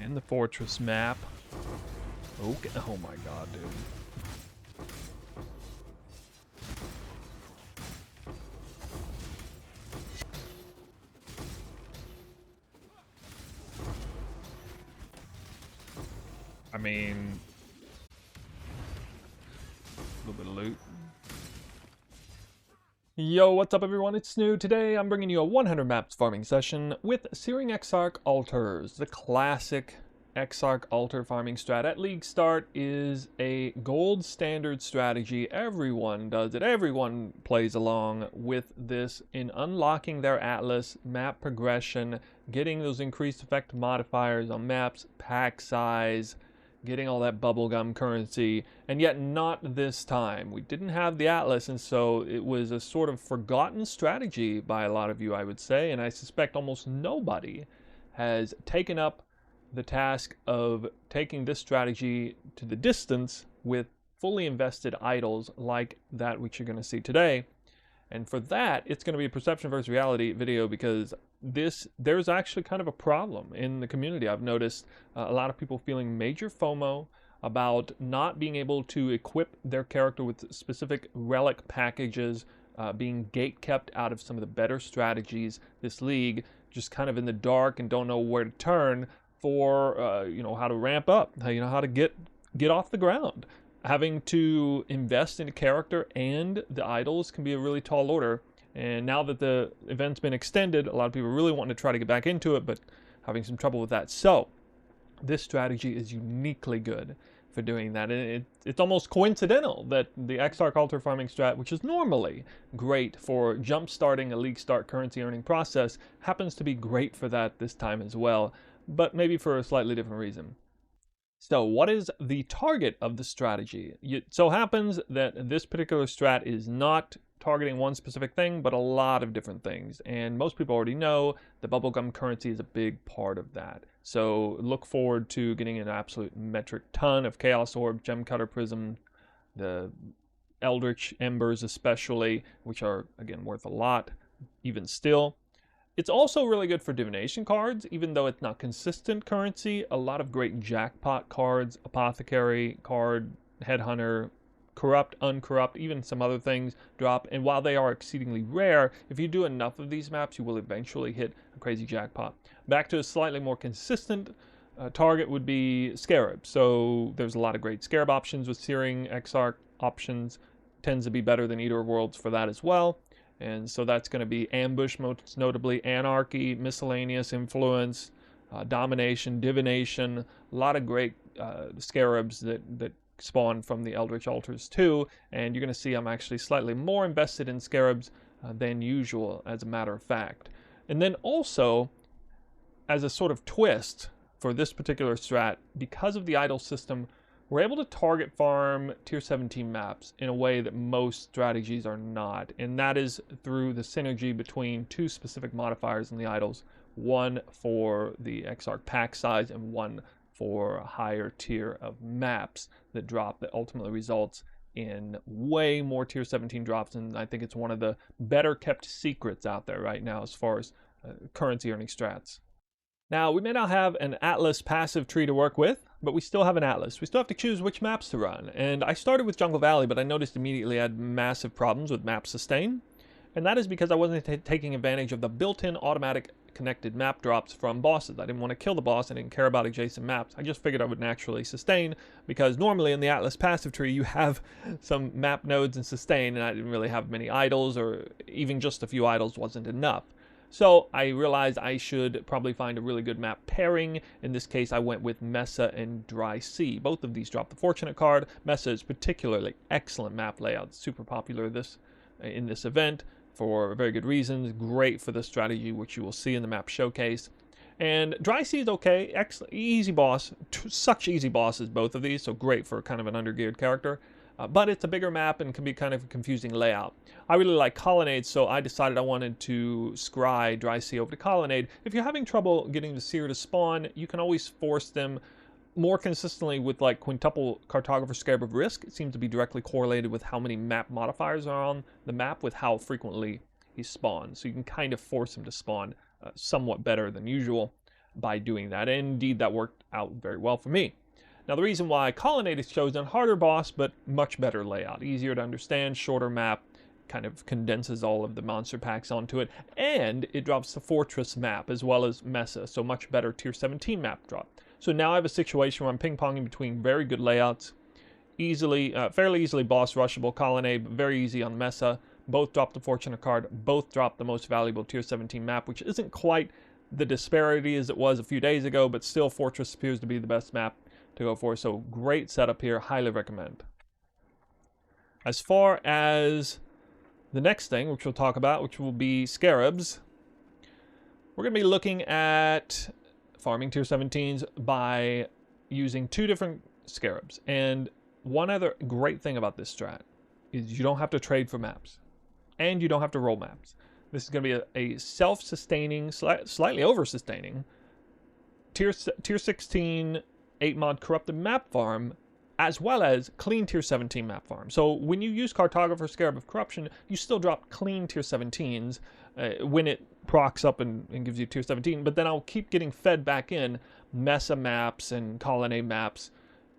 in the fortress map. Okay. Oh my god, dude. I mean, a little bit of loot. Yo, what's up everyone? It's Snoo. Today I'm bringing you a 100 maps farming session with Searing Exarch Altars. The classic Exarch Altar farming strat at League Start is a gold standard strategy. Everyone does it. Everyone plays along with this in unlocking their Atlas, map progression, getting those increased effect modifiers on maps, pack size, getting all that bubblegum currency, and yet not this time. We didn't have the Atlas, and so it was a sort of forgotten strategy by a lot of you, I would say, and I suspect almost nobody has taken up the task of taking this strategy to the distance with fully invested idols like that which you're going to see today. And for that, it's going to be a perception versus reality video, because there's actually kind of a problem in the community. I've noticed a lot of people feeling major FOMO about not being able to equip their character with specific relic packages, being gate kept out of some of the better strategies this league, just kind of in the dark and don't know where to turn for how to ramp up, how to get off the ground. Having to invest in a character and the idols can be a really tall order. And now that the event's been extended, a lot of people really want to try to get back into it, but having some trouble with that. So this strategy is uniquely good for doing that. And it's almost coincidental that the Exarch Altar farming strat, which is normally great for jump starting a League Start currency earning process, happens to be great for that this time as well, but maybe for a slightly different reason. So what is the target of the strategy? It so happens that this particular strat is not targeting one specific thing, but a lot of different things. And most people already know the bubblegum currency is a big part of that. So look forward to getting an absolute metric ton of Chaos Orb, Gem Cutter Prism, the eldritch embers especially, which are, again, worth a lot, even still. It's also really good for divination cards, even though it's not consistent currency. A lot of great jackpot cards, apothecary card, headhunter, corrupt, uncorrupt, even some other things drop. And while they are exceedingly rare, if you do enough of these maps, you will eventually hit a crazy jackpot. Back to a slightly more consistent target would be scarabs. So there's a lot of great scarab options with Searing Exarch options. Tends to be better than Eater of Worlds for that as well. And so that's going to be ambush, most notably anarchy, miscellaneous influence, domination, divination, a lot of great scarabs that spawn from the eldritch altars too. And you're going to see I'm actually slightly more invested in scarabs than usual, as a matter of fact. And then also, as a sort of twist for this particular strat, because of the idol system, we're able to target farm tier 17 maps in a way that most strategies are not, and that is through the synergy between two specific modifiers in the idols, one for the Exarch pack size and one for a higher tier of maps that drop, that ultimately results in way more tier 17 drops, and I think it's one of the better kept secrets out there right now as far as currency earning strats. Now, we may not have an Atlas passive tree to work with, but we still have an Atlas. We still have to choose which maps to run. And I started with Jungle Valley, but I noticed immediately I had massive problems with map sustain. And that is because I wasn't taking advantage of the built-in automatic connected map drops from bosses. I didn't want to kill the boss. I didn't care about adjacent maps. I just figured I would naturally sustain, because normally in the Atlas passive tree, you have some map nodes and sustain, and I didn't really have many idols, or even just a few idols wasn't enough. So I realized I should probably find a really good map pairing. In this case, I went with Mesa and Dry Sea. Both of these drop the Fortunate card. Mesa is particularly excellent map layout. Super popular in this event for very good reasons. Great for the strategy, which you will see in the map showcase. And Dry Sea is okay. Excellent, easy boss. Such easy bosses, both of these. So great for kind of an undergeared character. But it's a bigger map and can be kind of a confusing layout. I really like Colonnade, so I decided I wanted to scry Dry Sea over to Colonnade. If you're having trouble getting the Seer to spawn, you can always force them more consistently with like quintuple Cartographer Scarab of Risk. It seems to be directly correlated with how many map modifiers are on the map with how frequently he spawns. So you can kind of force him to spawn somewhat better than usual. by doing that. And indeed, that worked out very well for me. Now, the reason why Colonnade is chosen, harder boss, but much better layout. Easier to understand, shorter map, kind of condenses all of the monster packs onto it, and it drops the Fortress map as well as Mesa, so much better tier 17 map drop. So now I have a situation where I'm ping-ponging between very good layouts, fairly easily boss rushable Colonnade, but very easy on Mesa. Both drop the Fortunate card, both drop the most valuable tier 17 map, which isn't quite the disparity as it was a few days ago, but still Fortress appears to be the best map to go for. So great setup here, highly recommend. As far as the next thing, which we'll talk about, which will be scarabs, we're going to be looking at farming tier 17s by using 2 different scarabs. And one other great thing about this strat is you don't have to trade for maps, and you don't have to roll maps. This is going to be a self-sustaining, slightly over-sustaining tier 16 8-mod corrupted map farm, as well as clean tier 17 map farm. So when you use Cartographer Scarab of Corruption, you still drop clean tier 17s when it procs up and gives you tier 17, but then I'll keep getting fed back in Mesa maps and Colonnade maps,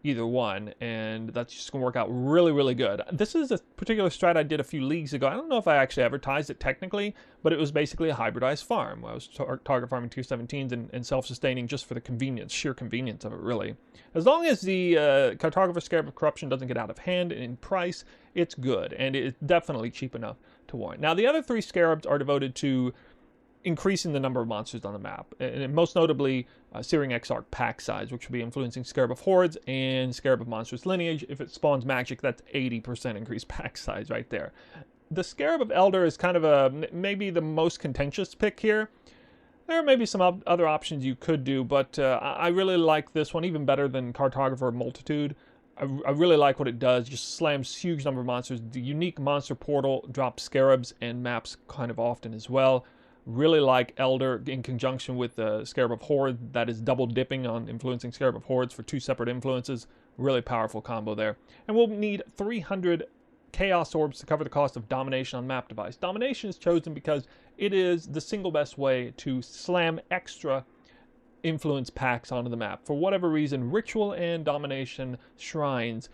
either one, and that's just going to work out really, really good. This is a particular strat I did a few leagues ago. I don't know if I actually advertised it technically, but it was basically a hybridized farm. I was target farming tier 17s and self-sustaining just for the convenience, sheer convenience of it, really. As long as the Cartographer Scarab of Corruption doesn't get out of hand in price, it's good, and it's definitely cheap enough to warrant. Now, the other 3 scarabs are devoted to increasing the number of monsters on the map, and most notably Searing Exarch pack size, which will be influencing Scarab of Hordes and Scarab of Monstrous Lineage. If it spawns magic, that's 80% increased pack size right there. The Scarab of Elder is kind of maybe the most contentious pick here. There may be some other options you could do, but I really like this one even better than Cartographer Multitude. I really like what it does. Just slams huge number of monsters. The unique monster portal drops scarabs and maps kind of often as well. Really like Elder in conjunction with the Scarab of Horde. That is double dipping on influencing Scarab of Hordes for 2 separate influences. Really powerful combo there. And we'll need 300 Chaos Orbs to cover the cost of Domination on map device. Domination is chosen because it is the single best way to slam extra influence packs onto the map. For whatever reason, Ritual and Domination shrines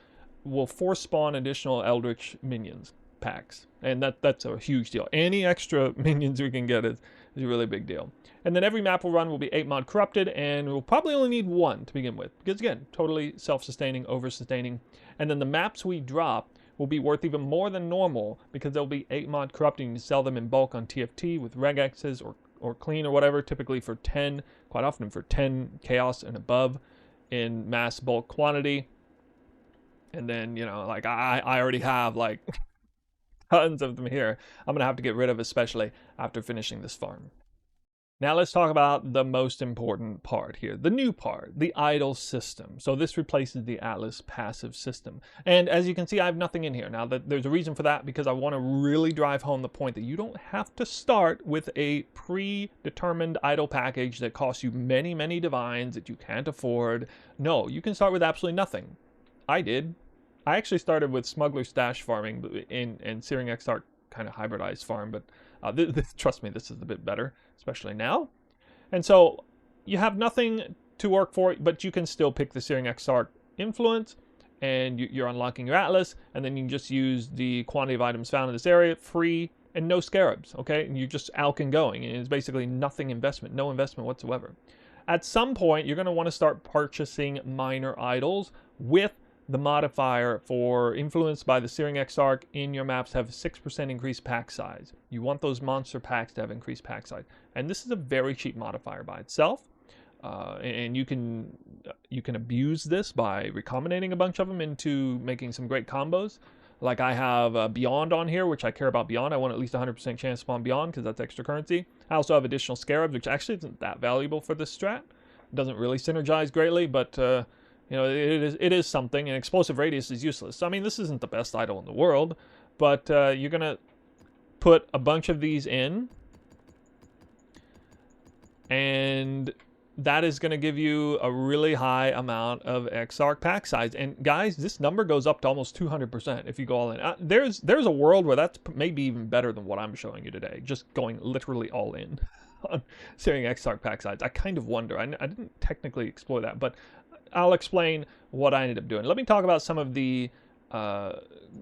will force spawn additional Eldritch minions packs, and that's a huge deal. Any extra minions we can get is a really big deal. And then every map we'll run will be 8-mod corrupted, and we'll probably only need 1 to begin with, because again, totally self-sustaining, over-sustaining. And then the maps we drop will be worth even more than normal because they'll be 8-mod corrupting. You sell them in bulk on TFT with regexes or clean or whatever, typically for 10, quite often for 10 chaos and above in mass bulk quantity. And then, you know, like I already have like tons of them here. I'm going to have to get rid of, especially after finishing this farm. Now let's talk about the most important part here, the new part, the idle system. So this replaces the Atlas passive system. And as you can see, I have nothing in here. Now there's a reason for that, because I want to really drive home the point that you don't have to start with a predetermined idle package that costs you many, many divines that you can't afford. No, you can start with absolutely nothing. I did. I actually started with Smuggler Stash farming and Searing Exarch kind of hybridized farm, but trust me, this is a bit better, especially now. And so you have nothing to work for, but you can still pick the Searing Exarch influence, and you're unlocking your Atlas, and then you can just use the quantity of items found in this area, free, and no scarabs, okay? And you're just alking going, and it's basically nothing investment, no investment whatsoever. At some point, you're going to want to start purchasing minor idols with the modifier for influence by the Searing Exarch in your maps have 6% increased pack size. You want those monster packs to have increased pack size. And this is a very cheap modifier by itself. And you can abuse this by recombinating a bunch of them into making some great combos. Like I have Beyond on here, which I care about Beyond. I want at least 100% chance to spawn Beyond because that's extra currency. I also have additional Scarabs, which actually isn't that valuable for this strat. It doesn't really synergize greatly, but you know, it is something, and Explosive Radius is useless. So, I mean, this isn't the best idol in the world, but you're going to put a bunch of these in, and that is going to give you a really high amount of Exarch pack size. And guys, this number goes up to almost 200% if you go all in. There's a world where that's maybe even better than what I'm showing you today, just going literally all in on Searing Exarch pack size. I kind of wonder. I didn't technically explore that, but I'll explain what I ended up doing. Let me talk about some of the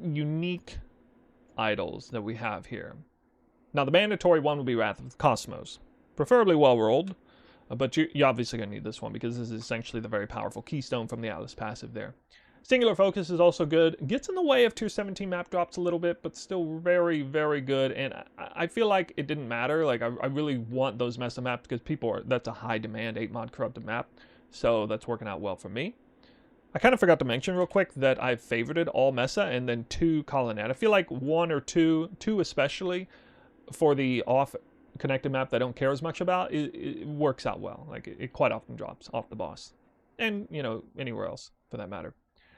unique idols that we have here. Now, the mandatory one will be Wrath of the Cosmos. Preferably well-rolled, but you're obviously going to need this one because this is essentially the very powerful keystone from the Atlas passive there. Singular Focus is also good. Gets in the way of tier 17 map drops a little bit, but still very, very good. And I feel like it didn't matter. Like, I really want those Mesa maps because that's a high demand 8 mod corrupted map. So that's working out well for me. I kind of forgot to mention real quick that I've favorited all Mesa and then 2 Colonnade. I feel like 1 or 2 especially, for the off connected map that I don't care as much about, it works out well. Like, it quite often drops off the boss. And, you know, anywhere else for that matter.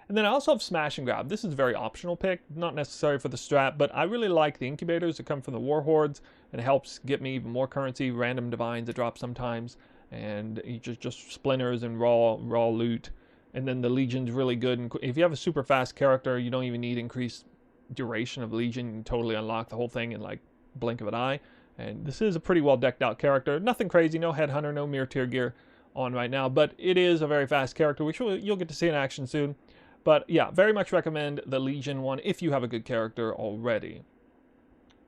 And then I also have Smash and Grab. This is a very optional pick, not necessary for the strat, but I really like the incubators that come from the War Hordes, and it helps get me even more currency, random divines that drop sometimes, and just splinters and raw loot. And then the Legion's really good. And if you have a super fast character, you don't even need increased duration of Legion. You can totally unlock the whole thing in like blink of an eye. And this is a pretty well decked out character. Nothing crazy, no Headhunter, no Mirror Tier gear on right now, but it is a very fast character, which you'll get to see in action soon. But yeah, very much recommend the Legion one if you have a good character already.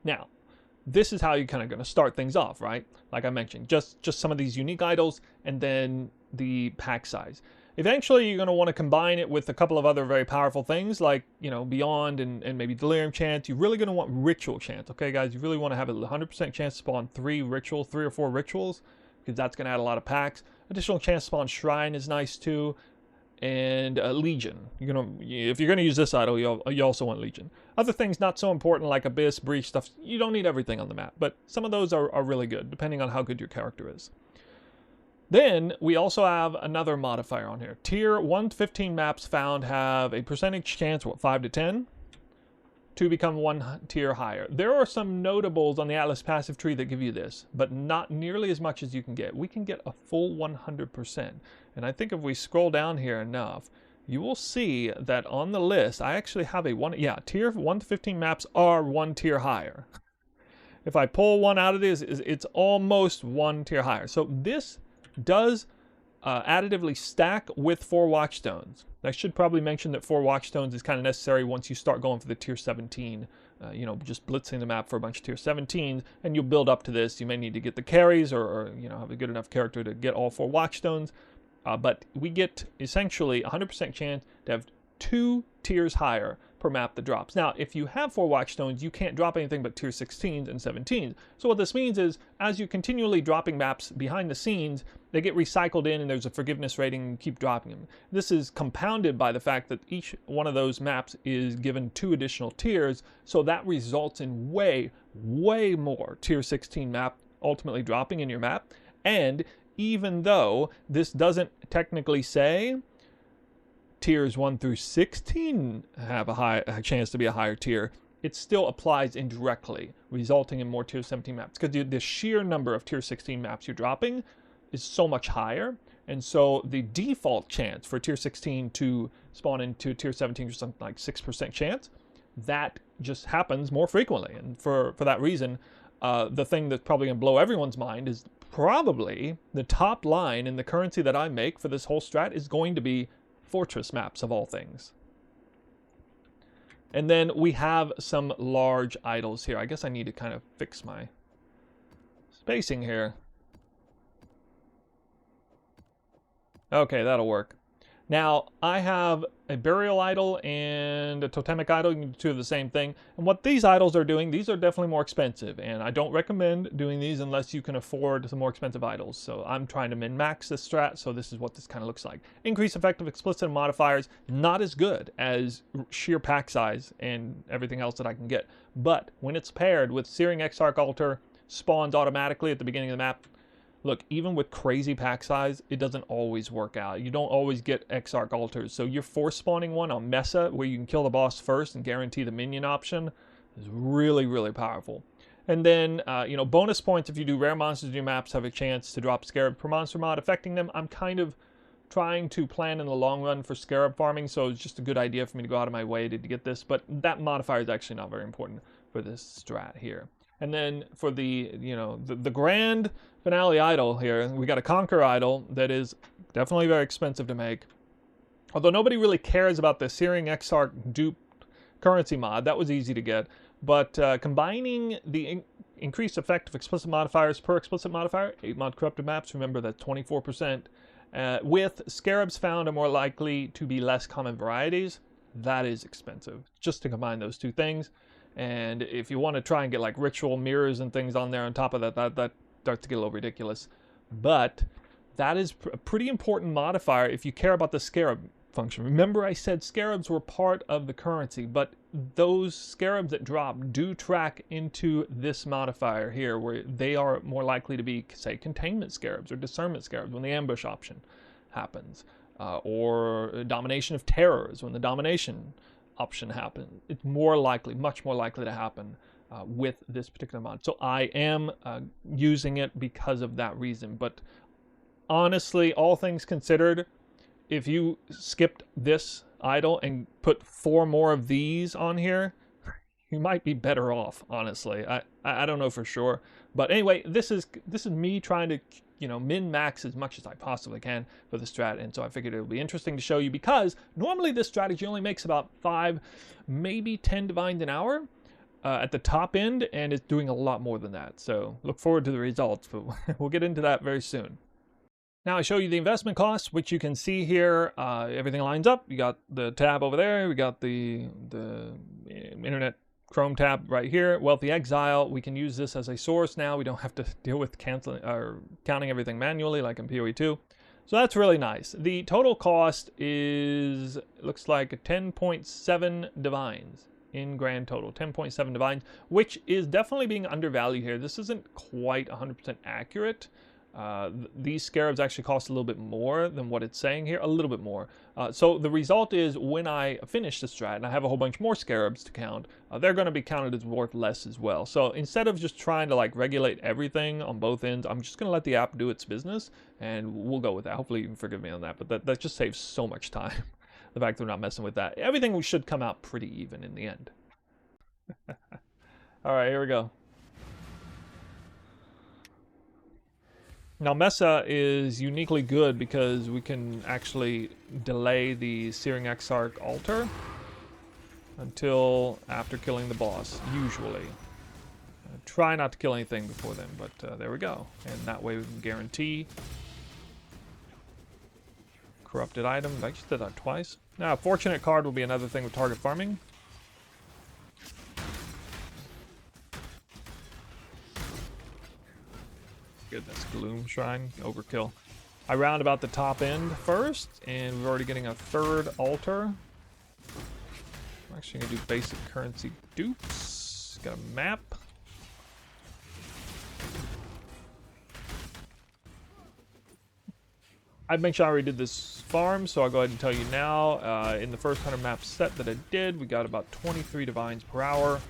Now, this is how you're kind of going to start things off, right? Like I mentioned, just some of these unique idols and then the pack size. Eventually, you're going to want to combine it with a couple of other very powerful things like, you know, Beyond and maybe Delirium Chance. You're really going to want Ritual Chance, okay, guys? You really want to have a 100% chance to spawn 3 or 4 rituals, because that's going to add a lot of packs. Additional chance to spawn Shrine is nice too. And Legion. If you're going to use this idol, you also want Legion. Other things not so important like Abyss, Breach stuff, you don't need everything on the map, but some of those are really good, depending on how good your character is. Then we also have another modifier on here. Tier 1 to 15 maps found have a percentage chance, 5 to 10, to become 1 tier higher. There are some notables on the Atlas passive tree that give you this, but not nearly as much as you can get. We can get a full 100%. And I think if we scroll down here enough, you will see that on the list, I actually have tier 1 to 15 maps are 1 tier higher. If I pull one out of this, it's almost 1 tier higher. So this does additively stack with 4 Watchstones. I should probably mention that 4 Watchstones is kind of necessary once you start going for the tier 17, just blitzing the map for a bunch of tier 17s, and you'll build up to this. You may need to get the carries or have a good enough character to get all 4 Watchstones, but we get essentially 100% chance to have 2 tiers higher per map that drops. Now, if you have 4 Watchstones, you can't drop anything but tier 16s and 17s. So what this means is, as you're continually dropping maps behind the scenes, they get recycled in and there's a forgiveness rating and keep dropping them. This is compounded by the fact that each one of those maps is given 2 additional tiers, so that results in way, way more tier 16 map ultimately dropping in your map. And even though this doesn't technically say tiers 1 through 16 have a chance to be a higher tier, it still applies indirectly, resulting in more tier 17 maps. Because the sheer number of tier 16 maps you're dropping is so much higher, and so the default chance for tier 16 to spawn into tier 17 is something like 6% chance. That just happens more frequently, and for that reason, the thing that's probably going to blow everyone's mind is probably the top line in the currency that I make for this whole strat is going to be fortress maps of all things. And then we have some large idols here. I guess I need to kind of fix my spacing here. Okay, that'll work. Now, I have a burial idol and a totemic idol. You can do 2 of the same thing. And what these idols are doing, these are definitely more expensive. And I don't recommend doing these unless you can afford some more expensive idols. So I'm trying to min-max this strat, so this is what this kind of looks like. Increase effective explicit modifiers, not as good as sheer pack size and everything else that I can get. But when it's paired with Searing Exarch Altar, spawns automatically at the beginning of the map. Look, even with crazy pack size, it doesn't always work out. You don't always get Exarch Altars. So you're force spawning one on Mesa, where you can kill the boss first and guarantee the minion option, is really, really powerful. And then, you know, bonus points if you do rare monsters in your maps have a chance to drop scarab per monster mod affecting them. I'm kind of trying to plan in the long run for scarab farming, so it's just a good idea for me to go out of my way to get this, but that modifier is actually not very important for this strat here. And then for the, you know, the grand finale idol here, we got a Conquer idol that is definitely very expensive to make. Although nobody really cares about the Searing Exarch dupe currency mod, that was easy to get. But combining the increased effect of explicit modifiers per explicit modifier, 8 mod corrupted maps, remember that's 24%, with scarabs found are more likely to be less common varieties, that is expensive, just to combine those two things. And if you want to try and get like ritual mirrors and things on there on top of that, that starts to get a little ridiculous. But that is a pretty important modifier if you care about the scarab function. Remember I said scarabs were part of the currency, but those scarabs that drop do track into this modifier here, where they are more likely to be, say, containment scarabs or discernment scarabs when the ambush option happens, or domination of terrors when the domination option happens. It's more likely, much more likely to happen with this particular mod. So I am using it because of that reason. But honestly, all things considered, if you skipped this idol and put 4 more of these on here, you might be better off, honestly. I don't know for sure. But anyway, this is me trying to, you know, min-max as much as I possibly can for the strat, and so I figured it would be interesting to show you, because normally this strategy only makes about 5, maybe 10 divines an hour at the top end, and it's doing a lot more than that. So look forward to the results, but we'll get into that very soon. Now I show you the investment costs, which you can see here. Everything lines up. You got the tab over there. We got the internet Chrome tab right here. Wealthy Exile. We can use this as a source now. We don't have to deal with canceling or counting everything manually like in PoE 2. So that's really nice. The total cost is, it looks like 10.7 divines in grand total. 10.7 divines, which is definitely being undervalued here. This isn't quite 100% accurate. These scarabs actually cost a little bit more than what it's saying here, a little bit more. So the result is when I finish the strat and I have a whole bunch more scarabs to count, they're going to be counted as worth less as well. So instead of just trying to like regulate everything on both ends, I'm just going to let the app do its business, and we'll go with that. Hopefully you can forgive me on that, but that just saves so much time. The fact that we're not messing with that. Everything should come out pretty even in the end. All right, here we go. Now Mesa is uniquely good because we can actually delay the Searing Exarch Altar until after killing the boss, usually. Try not to kill anything before then, but there we go. And that way we can guarantee corrupted item. I just did that twice. Now, fortunate card will be another thing with target farming. Goodness, Gloom Shrine, overkill. I round about the top end first, and we're already getting a 3rd altar. I'm actually going to do basic currency dupes. Got a map. I'd make sure I already did this farm, so I'll go ahead and tell you now. In the first 100 map set that I did, we got about 23 divines per hour.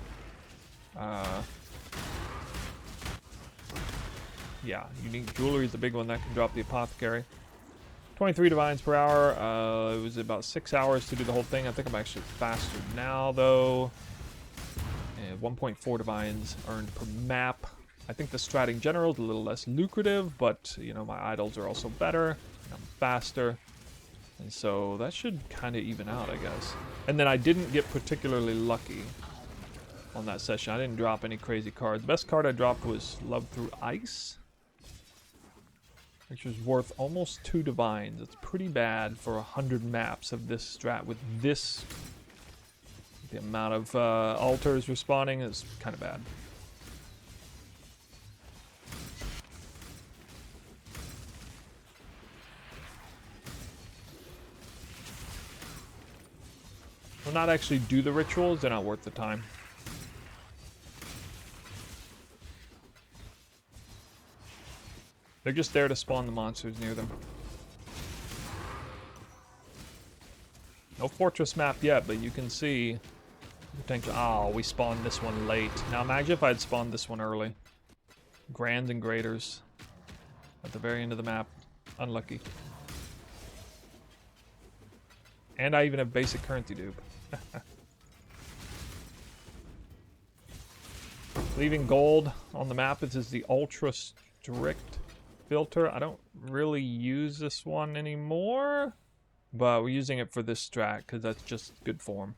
Yeah, unique jewelry is the big one that can drop the apothecary. 23 divines per hour. It was about 6 hours to do the whole thing. I think I'm actually faster now, though. And 1.4 divines earned per map. I think the strat in general is a little less lucrative, but, you know, my idols are also better. I'm faster. And so that should kind of even out, I guess. And then I didn't get particularly lucky on that session. I didn't drop any crazy cards. The best card I dropped was Love Through Ice, which was worth almost 2 divines. It's pretty bad for 100 maps of this strat with this. The amount of altars respawning is kind of bad. Will not actually do the rituals. They're not worth the time. They're just there to spawn the monsters near them. No fortress map yet, but you can see Potential. Oh, we spawned this one late. Now imagine if I'd spawned this one early. Grands and Graders. At the very end of the map. Unlucky. And I even have basic currency dupe. Leaving gold on the map. This is the ultra strict filter. I don't really use this one anymore. But we're using it for this strat because that's just good form.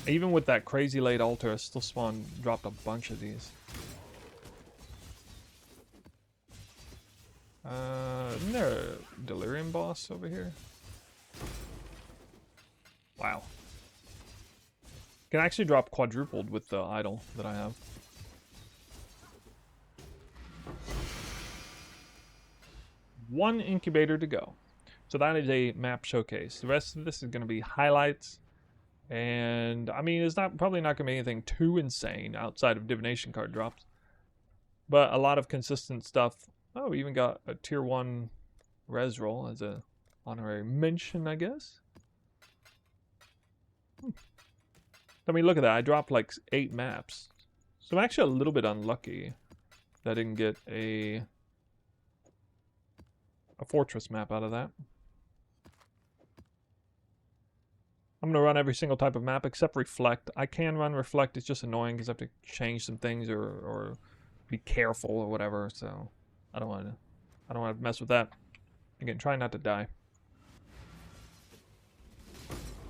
Even with that crazy late altar, I still dropped a bunch of these. Isn't there a delirium boss over here? Wow. Can actually drop quadrupled with the idol that I have. One incubator to go. So that is a map showcase. The rest of this is going to be highlights. And, I mean, it's probably not going to be anything too insane outside of divination card drops. But a lot of consistent stuff. Oh, we even got a tier 1 res roll as a honorary mention, I guess. I mean, look at that. I dropped like 8 maps. So I'm actually a little bit unlucky that I didn't get a fortress map out of that. I'm going to run every single type of map except Reflect. I can run Reflect. It's just annoying because I have to change some things or be careful or whatever. So I don't want to mess with that. Again, try not to die.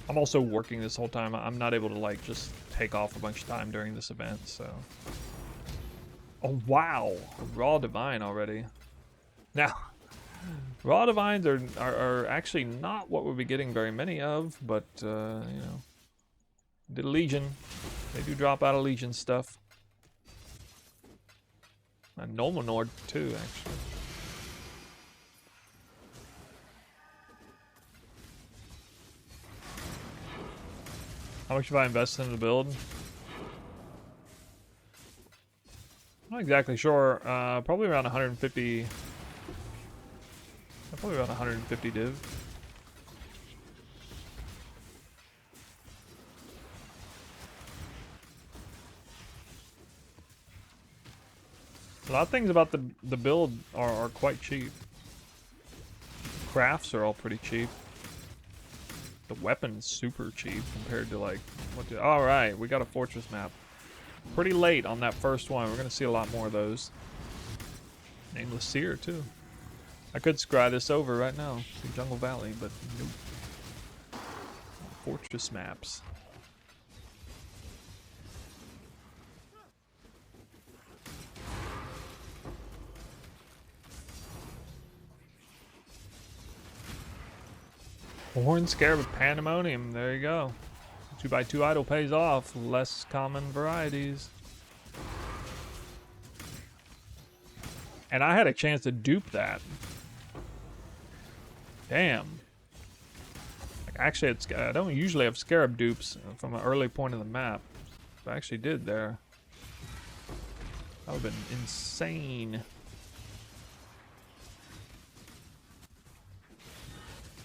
I'm also working this whole time. I'm not able to like just take off a bunch of time during this event, so. Oh wow, Raw Divine already. Now, Raw Divines are actually not what we'll be getting very many of, but you know, the Legion, they do drop out of Legion stuff. And Nomanord too, actually. How much have I invested in the build? I'm not exactly sure. Probably around 150. Probably around 150 div. A lot of things about the build are quite cheap. Crafts are all pretty cheap. The weapon's super cheap compared to like what. All right, we got a fortress map. Pretty late on that first one. We're gonna see a lot more of those. Nameless Seer too. I could scry this over right now to Jungle Valley, but nope. Fortress maps. Horn Scarab Pandemonium, there you go. 2x2 idol pays off, less common varieties. And I had a chance to dupe that. Damn. Like, actually, I don't usually have Scarab dupes from an early point of the map. But I actually did there. That would have been insane.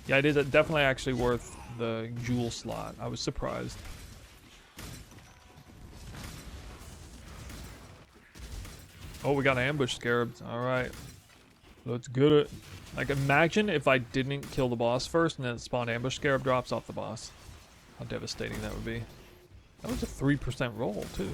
Yeah, it is definitely actually worth the jewel slot. I was surprised. Oh, we got ambush scarabs. All right, let's get it. Like, imagine if I didn't kill the boss first and then it spawned ambush scarab drops off the boss. How devastating that would be. That was a 3% roll too.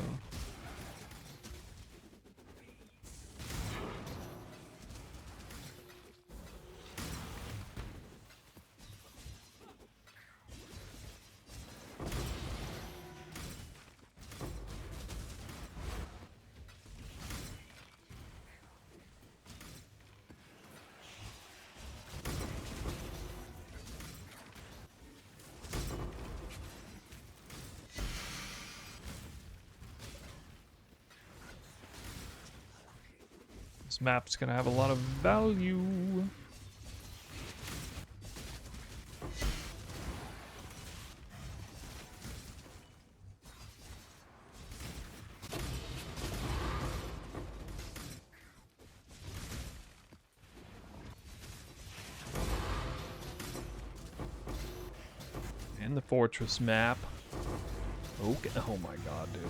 This map's gonna have a lot of value. And the fortress map. Okay. Oh my god, dude.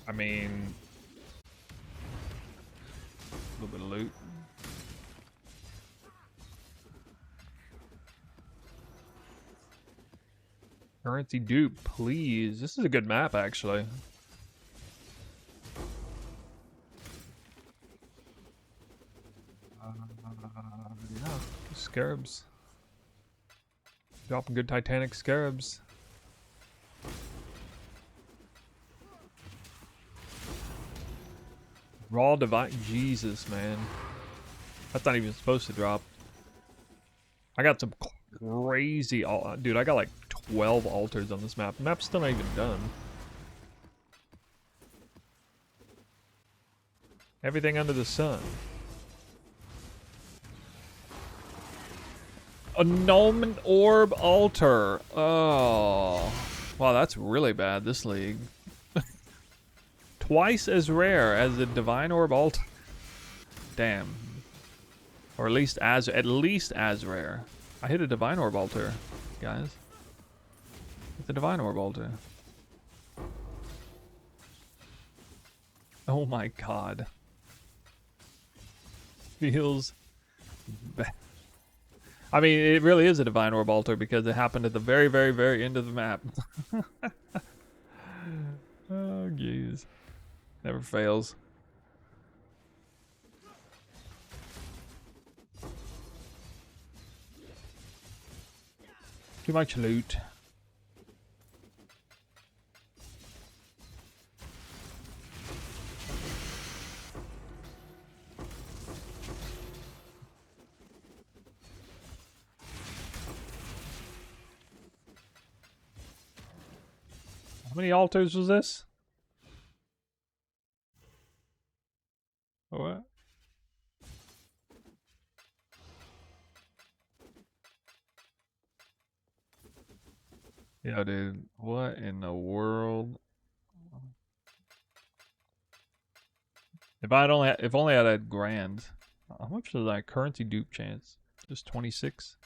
I mean, a little bit of loot. Currency dupe, please. This is a good map, actually. Yeah, scarabs. Dropping good Titanic scarabs. Raw divine. Jesus, man. That's not even supposed to drop. I got some crazy. Dude, I got like 12 altars on this map. The map's still not even done. Everything under the sun. Annulment orb altar. Oh. Wow, that's really bad, this league. Twice as rare as the divine orb altar. Damn. Or at least as rare. I hit a divine orb altar, guys. It's a divine orb altar. Oh my god. Feels bad. I mean, it really is a divine orb altar because it happened at the very, very, very end of the map. Oh, jeez. Never fails. Too much loot. How many altars was this? What? Yeah, dude. What in the world? If only I'd had grand. How much is that currency dupe chance? Just 26.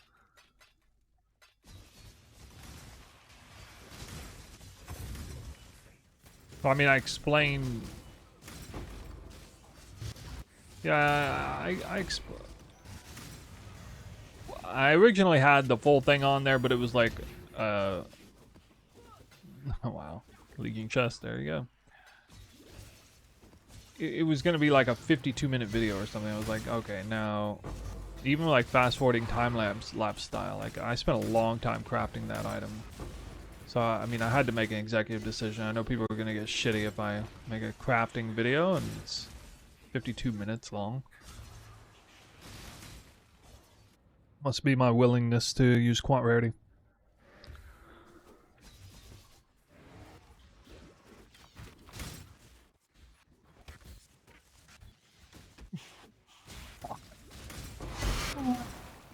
I mean, I explained. Yeah, I originally had the full thing on there, but it was like, oh wow, leaking chest. There you go. It was gonna be like a 52-minute video or something. I was like, okay, now, even like fast forwarding time lapse style. Like I spent a long time crafting that item. So, I mean, I had to make an executive decision. I know people are going to get shitty if I make a crafting video and it's 52 minutes long. Must be my willingness to use quant rarity.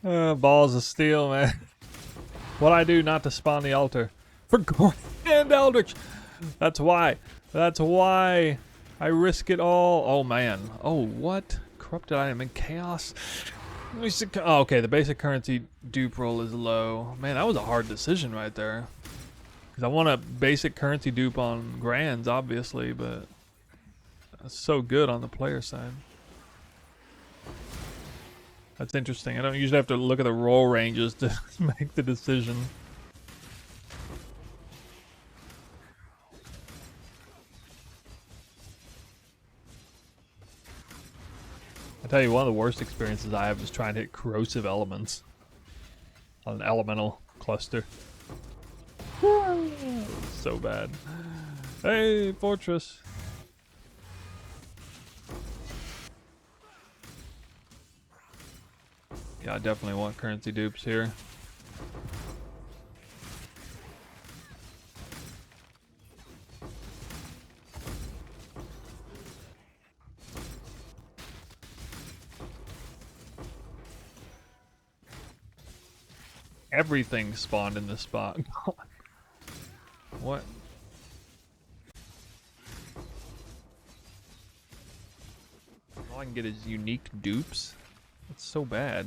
Balls of steel, man. What I do not to spawn the altar. For grand eldritch. That's why. That's why I risk it all. Oh man. Oh, what? Corrupted item in chaos. Oh, okay, the basic currency dupe roll is low. Man, that was a hard decision right there. Because I want a basic currency dupe on grands, obviously, but that's so good on the player side. That's interesting. I don't usually have to look at the roll ranges to make the decision. I tell you, one of the worst experiences I have is trying to hit corrosive elements on an elemental cluster. So bad. Hey, fortress. Yeah, I definitely want currency dupes here. Everything spawned in this spot. What? All I can get is unique dupes. That's so bad.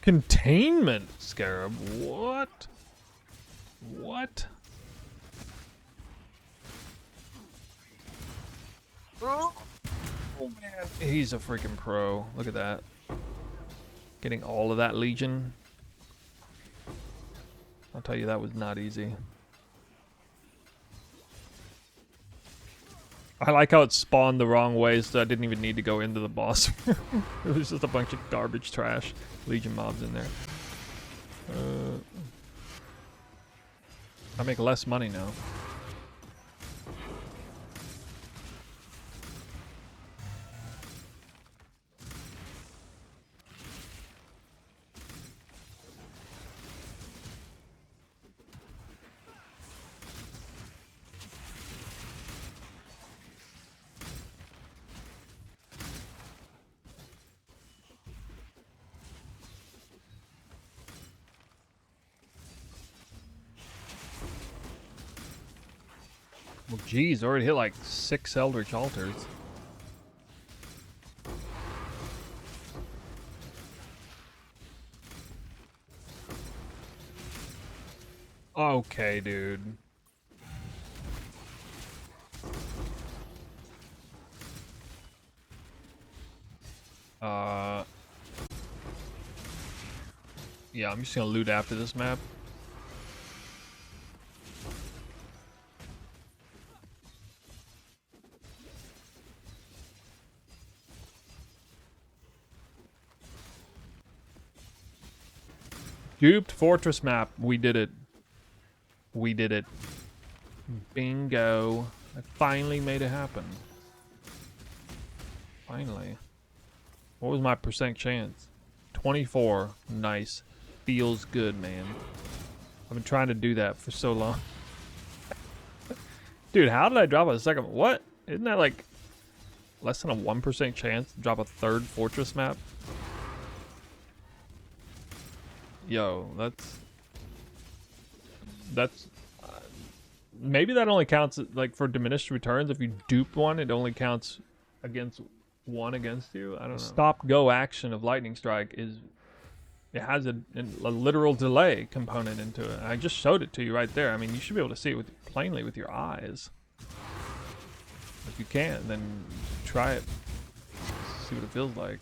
Containment scarab. What? What? Oh man, he's a freaking pro. Look at that. Getting all of that legion. I'll tell you, that was not easy. I like how it spawned the wrong way, so I didn't even need to go into the boss room. It was just a bunch of garbage trash legion mobs in there. I make less money now. Well, geez, already hit like 6 eldritch altars. Okay, dude. Yeah, I'm just gonna loot after this map. Duped fortress map. We did it. We did it. Bingo. I finally made it happen. Finally. What was my percent chance? 24. Nice. Feels good, man. I've been trying to do that for so long. Dude, how did I drop a second? What? Isn't that like less than a 1% chance to drop a 3rd fortress map? Yo, that's maybe that only counts like for diminished returns. If you dupe one, it only counts against one against you. I don't know. Stop go action of lightning strike is it has a literal delay component into it. I just showed it to you right there. I mean, you should be able to see it plainly with your eyes. If you can't, then try it. See what it feels like.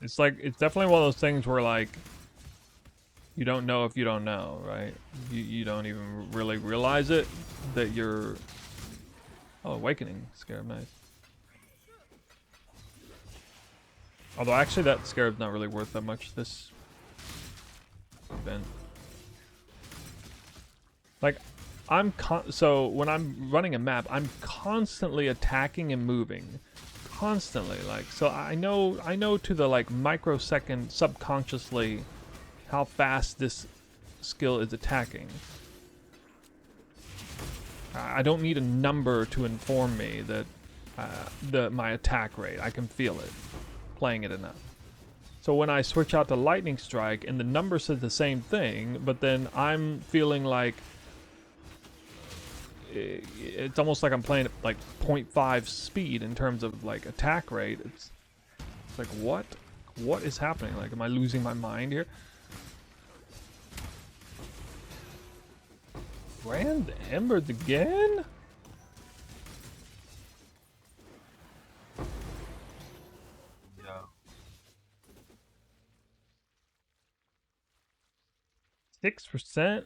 It's like, it's definitely one of those things where like, you don't know if you don't know, right? You don't even really realize it, that you're... Oh, Awakening Scarab, nice. Although actually that Scarab's not really worth that much this event. Like, so when I'm running a map, I'm constantly attacking and moving. Constantly, like, so I know to the like microsecond subconsciously how fast this skill is attacking. I don't need a number to inform me that my attack rate. I can feel it playing it enough. So when I switch out to lightning strike and the number says the same thing, but then I'm feeling like it's almost like I'm playing at like 0.5 speed in terms of like attack rate. It's like, what is happening? Like, am I losing my mind here? Grand Embers again? Yeah. 6%?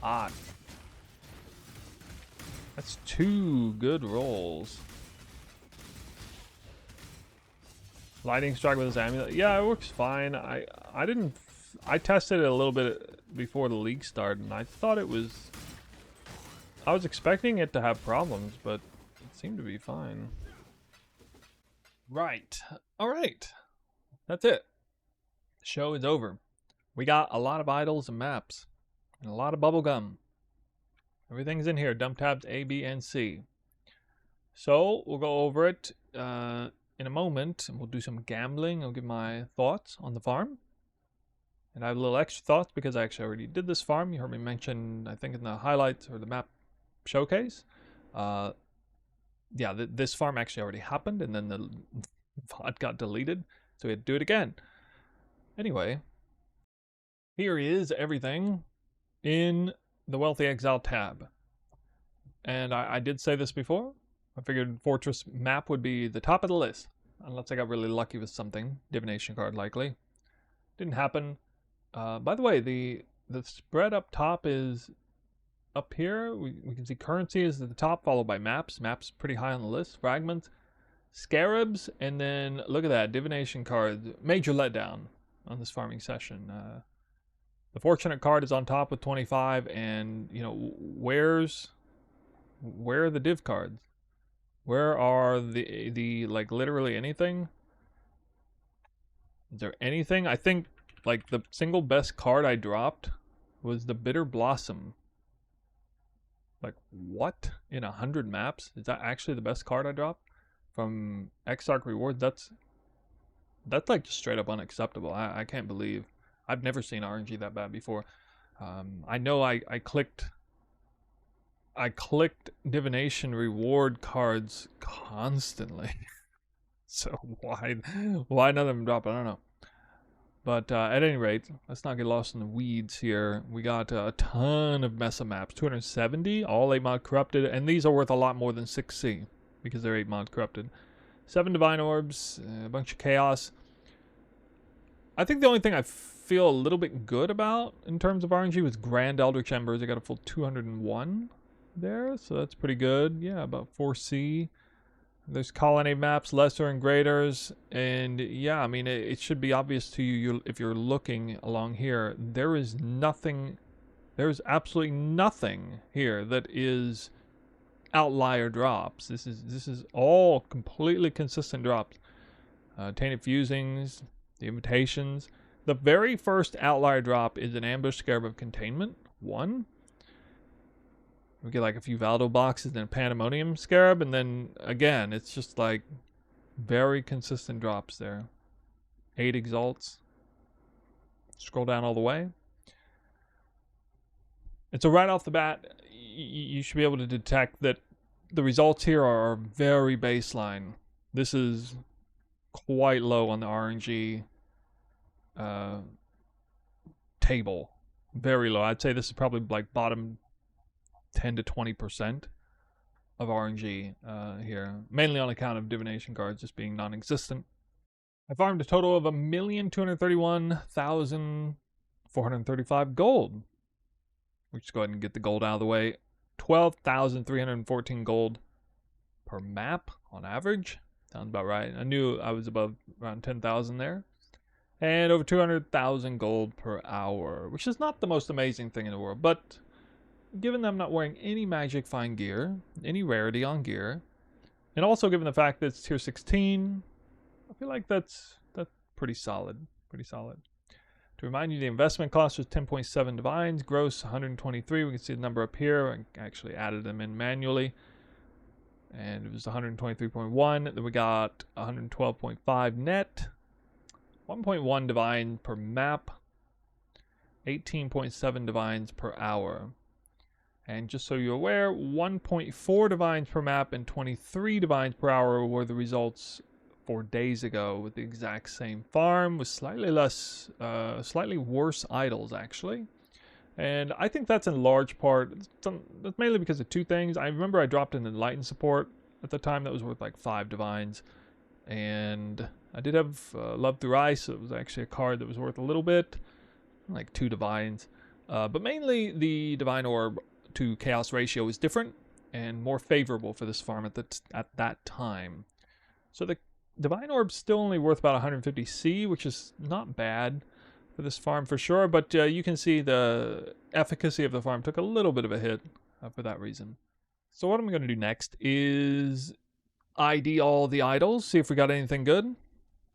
Odd. That's 2 good rolls. Lightning strike with this amulet. Yeah, it works fine. I tested it a little bit before the league started, and I thought it was... I was expecting it to have problems, but it seemed to be fine. Right. All right. That's it. The show is over. We got a lot of idols and maps, and a lot of bubble gum. Everything's in here. Dump tabs A, B, and C. So we'll go over it in a moment, and we'll do some gambling. I'll give my thoughts on the farm. And I have a little extra thoughts because I actually already did this farm. You heard me mention, I think, in the highlights or the map showcase. Yeah, this farm actually already happened, and then the VOD got deleted, so we had to do it again. Anyway, here is everything in the Wealthy Exile tab. And I did say this before. I figured Fortress map would be the top of the list, unless I got really lucky with something. Divination card likely. Didn't happen. By the way, the spread up top is up here. We can see currency is at the top, followed by maps. Maps pretty high on the list. Fragments, scarabs, and then look at that, divination cards. Major letdown on this farming session. The fortunate card is on top with 25, and you know, where are the div cards? Where are the like literally anything? Is there anything? I think like the single best card I dropped was the Bitter Blossom. Like what? In 100 maps? Is that actually the best card I dropped from Exarch rewards? That's like just straight up unacceptable. I can't believe. I've never seen RNG that bad before. I know I clicked divination reward cards constantly. So why none of them drop? I don't know. But at any rate, let's not get lost in the weeds here. We got a ton of Mesa maps, 270, all 8 mod corrupted, and these are worth a lot more than 6C because they're 8 mod corrupted. 7 divine orbs, a bunch of chaos. I think the only thing I feel a little bit good about in terms of RNG was Grand Eldritch Embers. I got a full 201 there, so that's pretty good. Yeah, about 4C. There's colony maps, lesser and greaters, and yeah, I mean, it should be obvious to you if you're looking along here. There is absolutely nothing here that is outlier drops. This is all completely consistent drops. Tainted Fusings, the Invitations. The very first outlier drop is an Ambush Scarab of Containment, 1. We get like a few Valdo boxes and a Pandemonium Scarab, and then again, it's just like very consistent drops there. 8 Exalts. Scroll down all the way. And so right off the bat, you should be able to detect that the results here are very baseline. This is quite low on the RNG table. Very low. I'd say this is probably like bottom 10 to 20% of RNG here, mainly on account of divination cards just being non-existent. I farmed a total of 1,231,435 gold. We just go ahead and get the gold out of the way. 12,314 gold per map on average. Sounds about right. I knew I was above around 10,000 there. And over 200,000 gold per hour, which is not the most amazing thing in the world, but given that I'm not wearing any magic fine gear, any rarity on gear, and also given the fact that it's tier 16, I feel like that's pretty solid. Pretty solid. To remind you, the investment cost was 10.7 divines, gross 123. We can see the number up here. I actually added them in manually. And it was 123.1. Then we got 112.5 net. 1.1 divine per map. 18.7 divines per hour. And just so you're aware, 1.4 divines per map and 23 divines per hour were the results 4 days ago with the exact same farm with slightly worse idols actually. And I think that's in large part, that's mainly because of 2 things. I remember I dropped an Enlightened support at the time that was worth like 5 divines. And I did have Love Through Ice, so it was actually a card that was worth a little bit, like 2 divines. But mainly the Divine Orb to Chaos ratio is different and more favorable for this farm at that time. So the Divine Orb's still only worth about 150C, which is not bad for this farm for sure, but you can see the efficacy of the farm took a little bit of a hit for that reason. So what I'm going to do next is ID all the idols, see if we got anything good.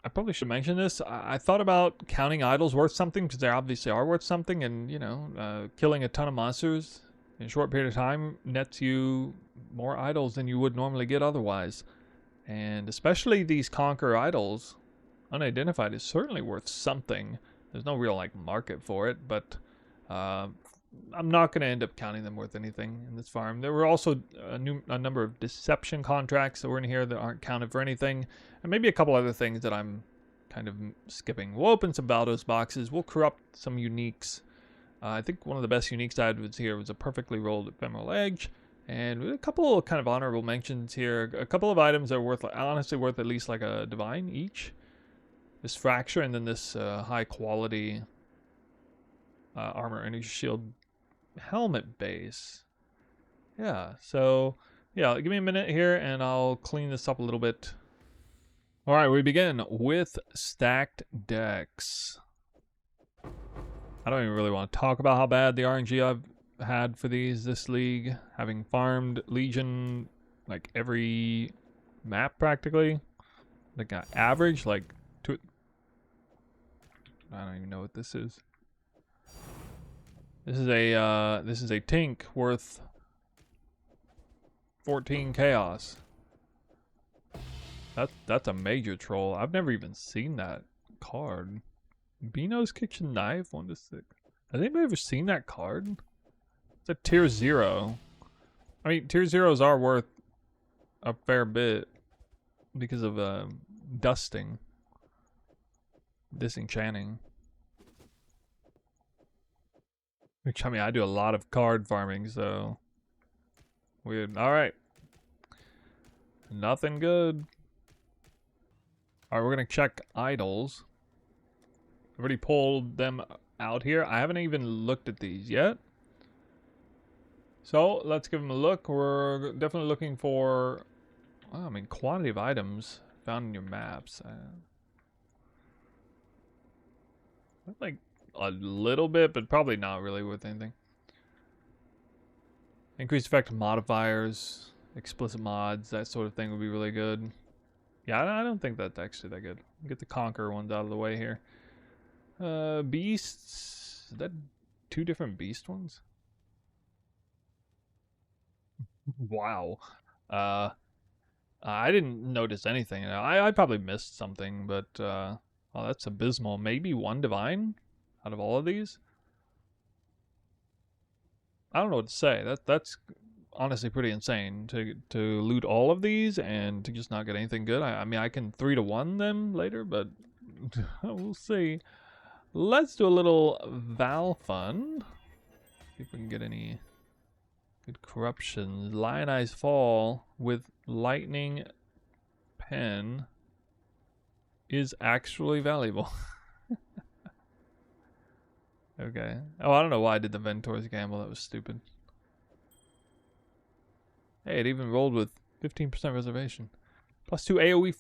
I probably should mention this. I thought about counting idols worth something because they obviously are worth something, and killing a ton of monsters in a short period of time nets you more idols than you would normally get otherwise. And especially these conquer idols, unidentified, is certainly worth something. There's no real market for it, but I'm not going to end up counting them worth anything in this farm. There were also a number of deception contracts that were in here that aren't counted for anything, and maybe a couple other things that I'm kind of skipping. We'll open some Baldos boxes. We'll corrupt some uniques. I think one of the best uniques I had here was a perfectly rolled ephemeral edge, and a couple of kind of honorable mentions here. A couple of items that are honestly worth at least like a divine each. This fracture, and then this high quality armor energy shield helmet base. Yeah, so yeah, give me a minute here and I'll clean this up a little bit. All right, we begin with stacked decks. I don't even really want to talk about how bad the RNG I've had for this league, having farmed Legion like every map practically. Like average, like two. I don't even know what this is. This is a Tink worth 14 chaos. That's a major troll. I've never even seen that card. Beano's Kitchen Knife, 1 to 6. Has anybody ever seen that card? It's a tier 0. I mean, tier 0s are worth a fair bit because of dusting, disenchanting. Which, I mean, I do a lot of card farming, so weird. All right, nothing good. All right, we're gonna check idols. I've already pulled them out here. I haven't even looked at these yet. So let's give them a look. We're definitely looking for, well, I mean, quantity of items found in your maps. Like a little bit, but probably not really worth anything. Increased effect of modifiers, explicit mods, that sort of thing would be really good. Yeah, I don't think that's actually that good. Get the Conqueror ones out of the way here. Beasts. Is that 2 different beast ones? Wow. I didn't notice anything. I probably missed something, but oh, that's abysmal. Maybe 1 divine out of all of these. I don't know what to say. That's honestly pretty insane to loot all of these and to just not get anything good. I mean, I can 3 to 1 them later, but we'll see. Let's do a little Val fun. See if we can get any good corruptions. Lionized Fall with Lightning Pen is actually valuable. Okay. Oh, I don't know why I did the Ventor's Gamble. That was stupid. Hey, it even rolled with 15% reservation. +2 AoE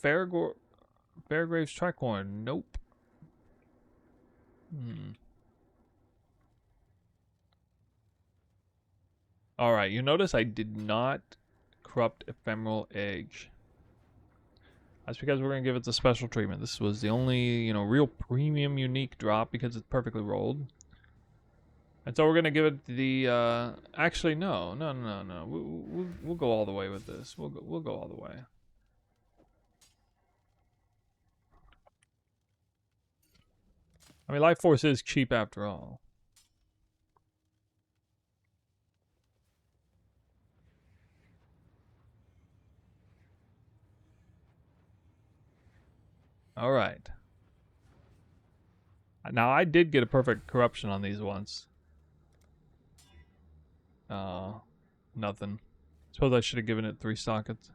Fairgrave's Tricorn. Nope. Alright, you notice I did not corrupt Ephemeral Edge. That's because we're going to give it the special treatment. This was the only, real premium unique drop because it's perfectly rolled. And so we're going to give it the, actually, no. We'll go all the way with this. We'll go all the way. I mean, Life Force is cheap after all. All right. Now, I did get a perfect corruption on these once. Nothing. Suppose I should have given it 3 sockets.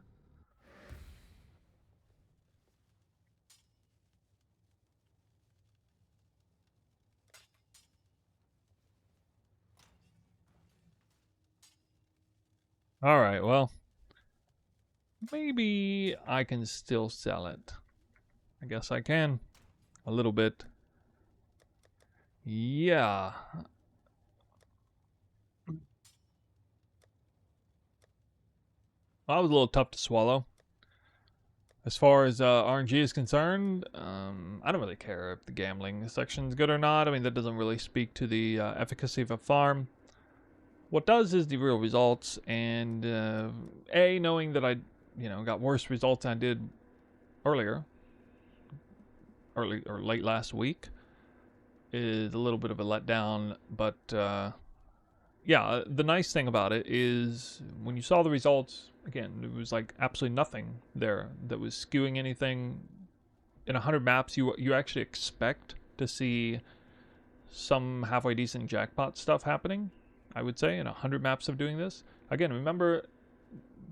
Alright, well. Maybe I can still sell it. I guess I can. A little bit. Yeah. That was a little tough to swallow. As far as RNG is concerned, I don't really care if the gambling section's good or not. I mean, that doesn't really speak to the efficacy of a farm. What does is the real results, and knowing that I, got worse results than I did early or late last week, is a little bit of a letdown. But yeah, the nice thing about it is when you saw the results, again, it was like absolutely nothing there that was skewing anything. In 100 maps, you actually expect to see some halfway decent jackpot stuff happening, I would say, in 100 maps of doing this. Again, remember,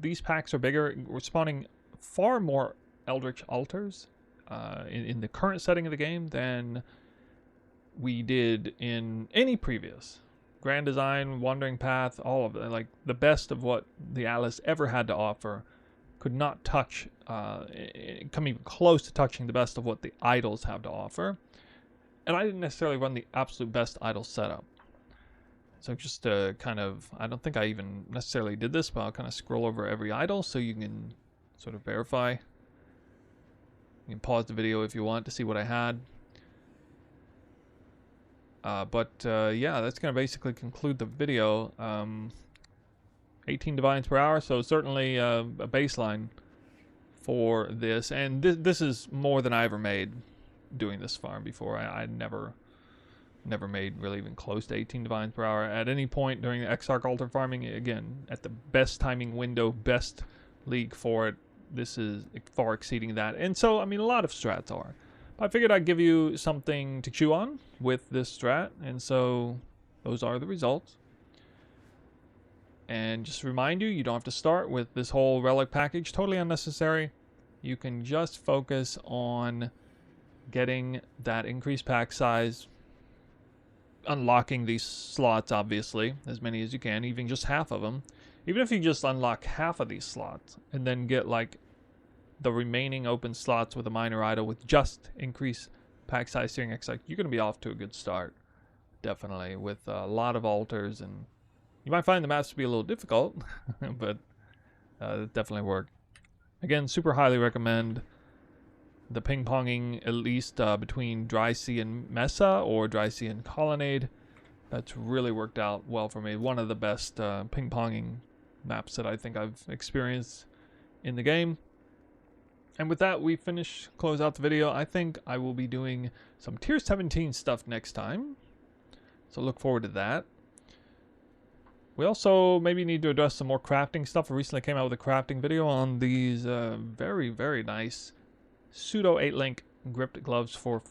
these packs are bigger. We're spawning far more eldritch altars in the current setting of the game than we did in any previous Grand Design, Wandering Path, all of it. Like, the best of what the Atlas ever had to offer could not touch, come even close to touching the best of what the idols have to offer. And I didn't necessarily run the absolute best idol setup. So just to kind of, I don't think I even necessarily did this, but I'll kind of scroll over every idol so you can sort of verify. You can pause the video if you want to see what I had. Yeah, that's going to basically conclude the video. 18 divines per hour, so certainly a baseline for this. And this is more than I ever made doing this farm before. I never made really even close to 18 divines per hour at any point during the Exarch Altar farming. Again, at the best timing window, best league for it, this is far exceeding that. And so, I mean, a lot of strats are. I figured I'd give you something to chew on with this strat, and so those are the results. And just remind you, you don't have to start with this whole relic package, totally unnecessary. You can just focus on getting that increased pack size, unlocking these slots, obviously, as many as you can, even just half of them. Even if you just unlock half of these slots and then get like the remaining open slots with a minor idol with just increased pack size Searing Exarch, you're going to be off to a good start. Definitely, with a lot of altars, and you might find the maps to be a little difficult, but it definitely worked. Again, super highly recommend the ping-ponging, at least between Dry Sea and Mesa, or Dry Sea and Colonnade. That's really worked out well for me. One of the best ping-ponging maps that I think I've experienced in the game. And with that, we close out the video. I think I will be doing some tier 17 stuff next time, so look forward to that. We also maybe need to address some more crafting stuff. I recently came out with a crafting video on these very, very nice pseudo 8-link gripped gloves for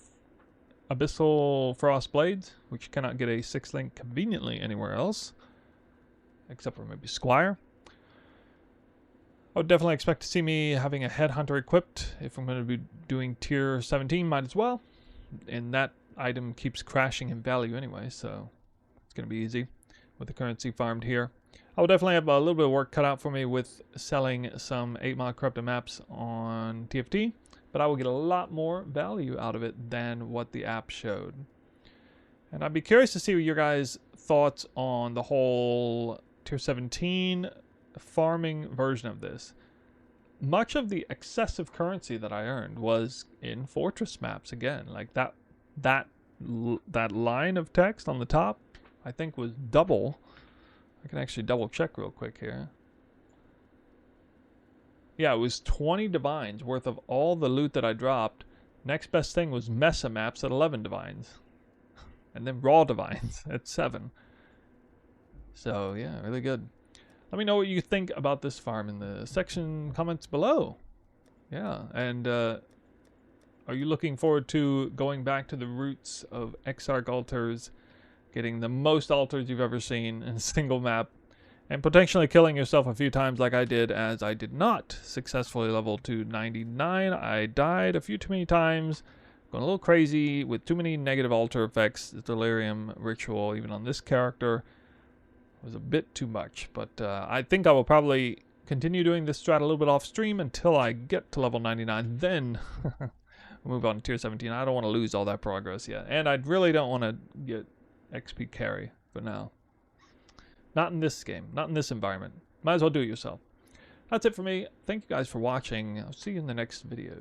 Abyssal Frost Blades, which you cannot get a 6-link conveniently anywhere else, except for maybe Squire. I would definitely expect to see me having a Headhunter equipped. If I'm going to be doing tier 17, might as well. And that item keeps crashing in value anyway, so it's going to be easy with the currency farmed here. I will definitely have a little bit of work cut out for me with selling some 8-mod corrupted maps on TFT, but I will get a lot more value out of it than what the app showed. And I'd be curious to see your guys' thoughts on the whole tier 17 farming version of this. Much of the excessive currency that I earned was in fortress maps. Again, like that line of text on the top, I think was double. I can actually double check real quick here. Yeah, it was 20 divines worth of all the loot that I dropped. Next best thing was Mesa maps at 11 divines. And then raw divines at 7. So yeah, really good. Let me know what you think about this farm in the section comments below. Yeah, and are you looking forward to going back to the roots of Exarch altars, getting the most altars you've ever seen in a single map, and potentially killing yourself a few times like I did, as I did not successfully level to 99. I died a few too many times, going a little crazy with too many negative altar effects. The delirium ritual, even on this character, was a bit too much. But I think I will probably continue doing this strat a little bit off stream until I get to level 99. Then we'll move on to tier 17. I don't want to lose all that progress yet. And I really don't want to get XP carry for now. Not in this game. Not in this environment. Might as well do it yourself. That's it for me. Thank you guys for watching. I'll see you in the next video.